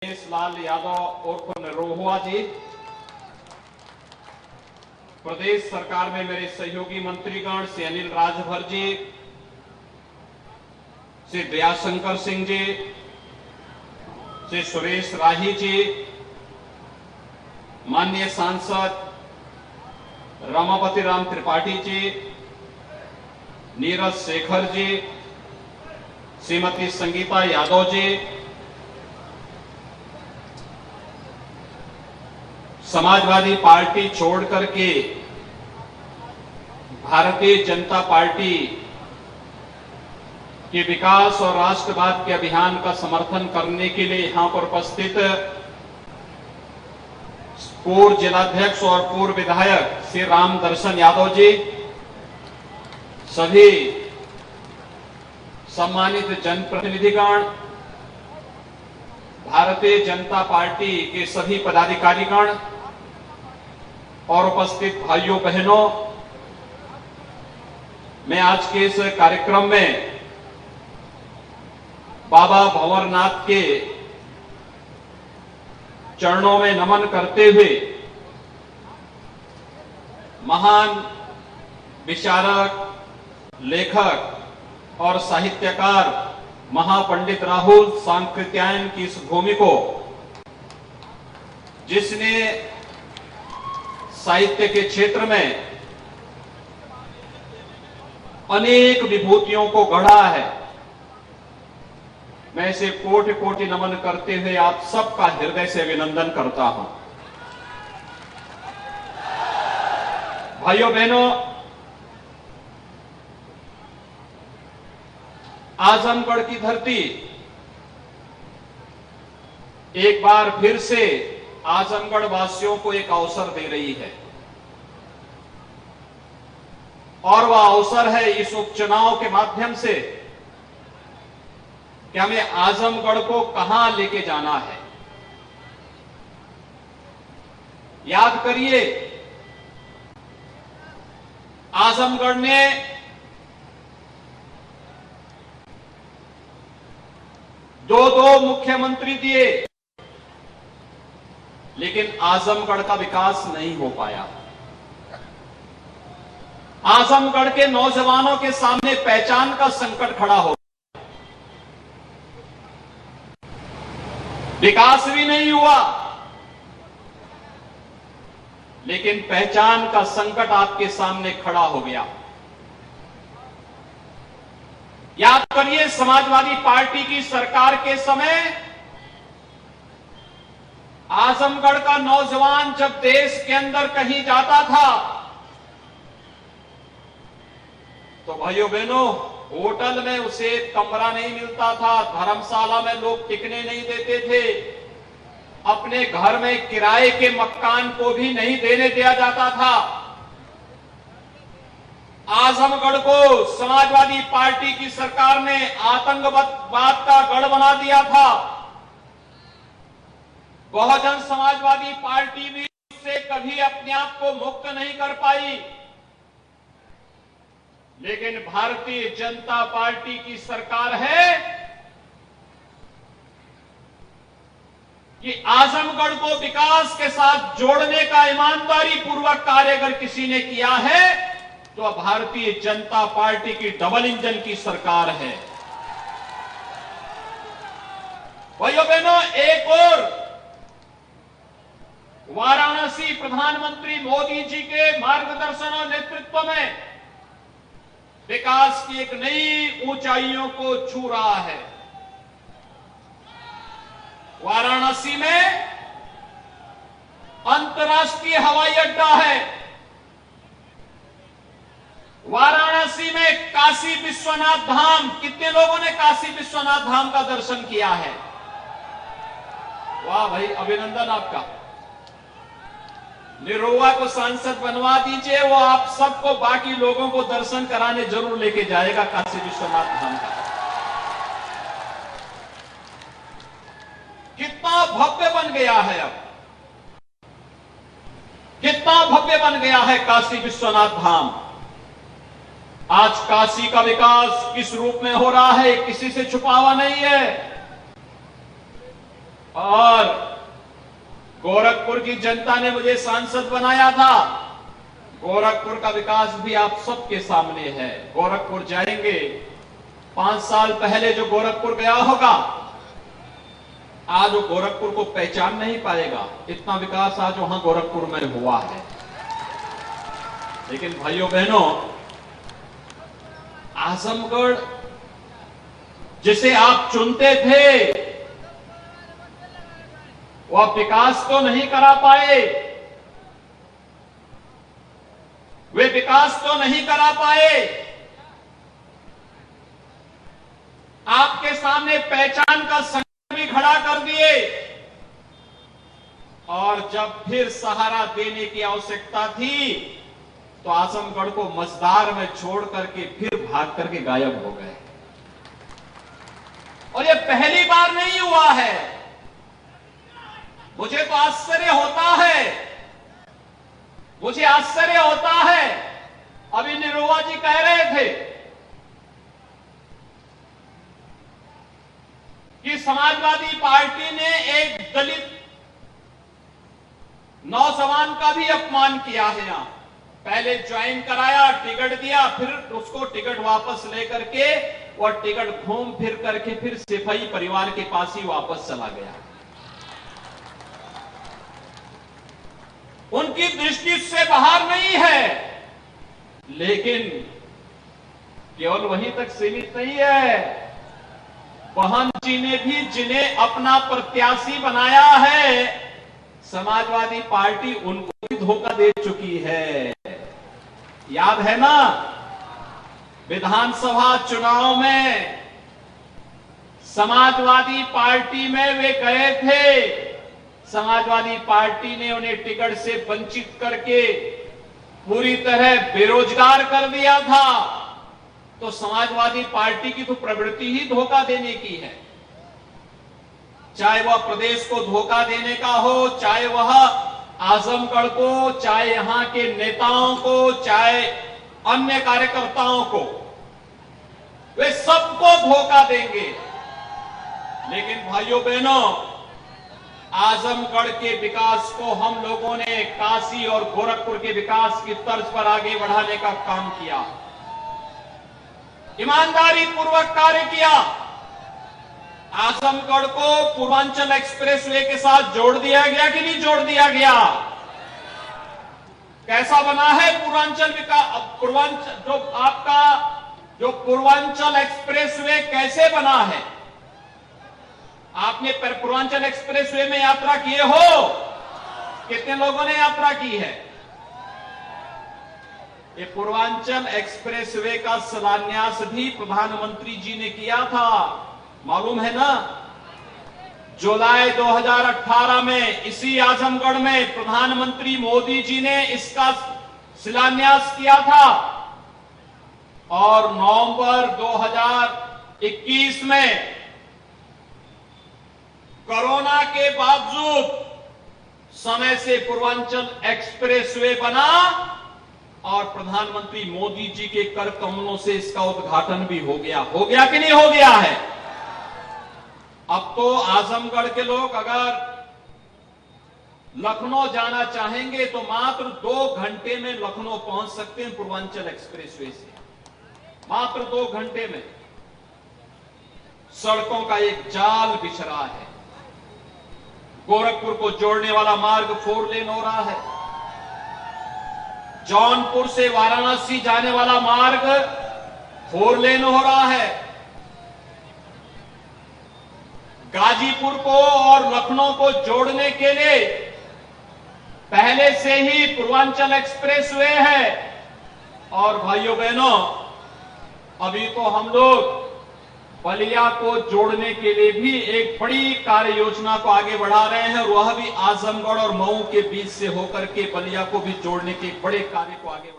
लाल यादव उर्फ निरोहुआ जी, प्रदेश सरकार में मेरे सहयोगी मंत्रीगण श्री अनिल राजभर जी, श्री दयाशंकर सिंह जी, श्री सुरेश राही जी, माननीय सांसद रमापति राम त्रिपाठी जी, नीरज शेखर जी, श्रीमती संगीता यादव जी, समाजवादी पार्टी छोड़ करके भारतीय जनता पार्टी के विकास और राष्ट्रवाद के अभियान का समर्थन करने के लिए यहां पर उपस्थित पूर्व जिलाध्यक्ष और पूर्व विधायक श्री राम दर्शन यादव जी, सभी सम्मानित जनप्रतिनिधिगण, भारतीय जनता पार्टी के सभी पदाधिकारीगण और उपस्थित भाइयों बहनों, मैं आज के इस कार्यक्रम में बाबा भंवरनाथ के चरणों में नमन करते हुए महान विचारक, लेखक और साहित्यकार महापंडित राहुल सांकृत्यायन की इस भूमि को, जिसने साहित्य के क्षेत्र में अनेक विभूतियों को गढ़ा है, मैं इसे कोटि कोटि नमन करते हुए आप सबका हृदय से अभिनंदन करता हूं। भाइयों बहनों, आजमगढ़ की धरती एक बार फिर से आजमगढ़ वासियों को एक अवसर दे रही है, और वह अवसर है इस उपचुनाव के माध्यम से कि हमें आजमगढ़ को कहां लेके जाना है। याद करिए, आजमगढ़ ने दो मुख्यमंत्री दिए, लेकिन आजमगढ़ का विकास नहीं हो पाया। आजमगढ़ के नौजवानों के सामने पहचान का संकट खड़ा हो गया, विकास भी नहीं हुआ, लेकिन पहचान का संकट आपके सामने खड़ा हो गया। याद करिए, समाजवादी पार्टी की सरकार के समय आजमगढ़ का नौजवान जब देश के अंदर कहीं जाता था तो भाइयों बहनों, होटल में उसे कमरा नहीं मिलता था, धर्मशाला में लोग टिकने नहीं देते थे, अपने घर में किराए के मकान को भी नहीं देने दिया जाता था। आजमगढ़ को समाजवादी पार्टी की सरकार ने आतंकवाद का गढ़ बना दिया था। बहुजन समाजवादी पार्टी भी उससे कभी अपने आप को मुक्त नहीं कर पाई, लेकिन भारतीय जनता पार्टी की सरकार है कि आजमगढ़ को विकास के साथ जोड़ने का ईमानदारी पूर्वक कार्य अगर किसी ने किया है तो भारतीय जनता पार्टी की डबल इंजन की सरकार है। भाइयों बहनों, एक और वाराणसी प्रधानमंत्री मोदी जी के मार्गदर्शन और नेतृत्व में विकास की एक नई ऊंचाइयों को छू रहा है। वाराणसी में अंतर्राष्ट्रीय हवाई अड्डा है, वाराणसी में काशी विश्वनाथ धाम, कितने लोगों ने काशी विश्वनाथ धाम का दर्शन किया है? वाह भाई, अभिनंदन आपका। निरोहुआ को सांसद बनवा दीजिए, वो आप सबको, बाकी लोगों को दर्शन कराने जरूर लेके जाएगा काशी विश्वनाथ धाम का। कितना भव्य बन गया है, अब कितना भव्य बन गया है काशी विश्वनाथ धाम। आज काशी का विकास किस रूप में हो रहा है, किसी से छुपा हुआ नहीं है। और गोरखपुर की जनता ने मुझे सांसद बनाया था। गोरखपुर का विकास भी आप सबके सामने है। गोरखपुर जाएंगे, 5 साल पहले जो गोरखपुर गया होगा, आज वो गोरखपुर को पहचान नहीं पाएगा। इतना विकास आज वहां गोरखपुर में हुआ है। लेकिन भाइयों बहनों, आजमगढ़ जिसे आप चुनते थे, वह विकास तो नहीं करा पाए। वे विकास तो नहीं करा पाए। आपके सामने पहचान का संकट भी खड़ा कर दिए। और जब फिर सहारा देने की आवश्यकता थी, तो आजमगढ़ को मझधार में छोड़ करके फिर भाग करके गायब हो गए। और ये पहली बार नहीं हुआ है। मुझे तो आश्चर्य होता है, मुझे आश्चर्य होता है। अभी निरुआ जी कह रहे थे कि समाजवादी पार्टी ने एक दलित नौजवान का भी अपमान किया है। यहां पहले ज्वाइन कराया, टिकट दिया, फिर उसको टिकट वापस लेकर के और टिकट घूम फिर करके फिर सिपाही परिवार के पास ही वापस चला गया। उनकी दृष्टि से बाहर नहीं है, लेकिन केवल वहीं तक सीमित नहीं है। बहन जी ने भी जिन्हें अपना प्रत्याशी बनाया है, समाजवादी पार्टी उनको भी धोखा दे चुकी है। याद है ना, विधानसभा चुनाव में समाजवादी पार्टी में वे गए थे। समाजवादी पार्टी ने उन्हें टिकट से वंचित करके पूरी तरह बेरोजगार कर दिया था। तो समाजवादी पार्टी की तो प्रवृत्ति ही धोखा देने की है। चाहे वह प्रदेश को धोखा देने का हो, चाहे वह आजमगढ़ को, चाहे यहां के नेताओं को, चाहे अन्य कार्यकर्ताओं को, वे सबको धोखा देंगे। लेकिन भाइयों बहनों, आजमगढ़ के विकास को हम लोगों ने काशी और गोरखपुर के विकास की तर्ज पर आगे बढ़ाने का काम किया। ईमानदारी पूर्वक कार्य किया। आजमगढ़ को पूर्वांचल एक्सप्रेसवे के साथ जोड़ दिया गया कि नहीं जोड़ दिया गया? कैसा बना है पूर्वांचल जो पूर्वांचल एक्सप्रेसवे कैसे बना है? आपने पूर्वांचल एक्सप्रेसवे में यात्रा किए हो? कितने लोगों ने यात्रा की है? ये पूर्वांचल एक्सप्रेसवे का शिलान्यास भी प्रधानमंत्री जी ने किया था, मालूम है ना? जुलाई 2018 में इसी आजमगढ़ में प्रधानमंत्री मोदी जी ने इसका शिलान्यास किया था। और नवंबर 2021 में कोरोना के बावजूद समय से पूर्वांचल एक्सप्रेसवे बना और प्रधानमंत्री मोदी जी के कर कमलों से इसका उद्घाटन भी हो गया कि नहीं हो गया है? अब तो आजमगढ़ के लोग अगर लखनऊ जाना चाहेंगे तो मात्र 2 घंटे में लखनऊ पहुंच सकते हैं पूर्वांचल एक्सप्रेसवे से। मात्र 2 घंटे में। सड़कों का एक जाल बिछ रहा है। गोरखपुर को जोड़ने वाला मार्ग 4 लेन हो रहा है। जौनपुर से वाराणसी जाने वाला मार्ग 4 लेन हो रहा है। गाजीपुर को और लखनऊ को जोड़ने के लिए पहले से ही पूर्वांचल एक्सप्रेसवे है। और भाइयों बहनों, अभी तो हम लोग बलिया को जोड़ने के लिए भी एक बड़ी कार्य योजना को आगे बढ़ा रहे हैं, और वह भी आजमगढ़ और मऊ के बीच से होकर के बलिया को भी जोड़ने के बड़े कार्य को आगे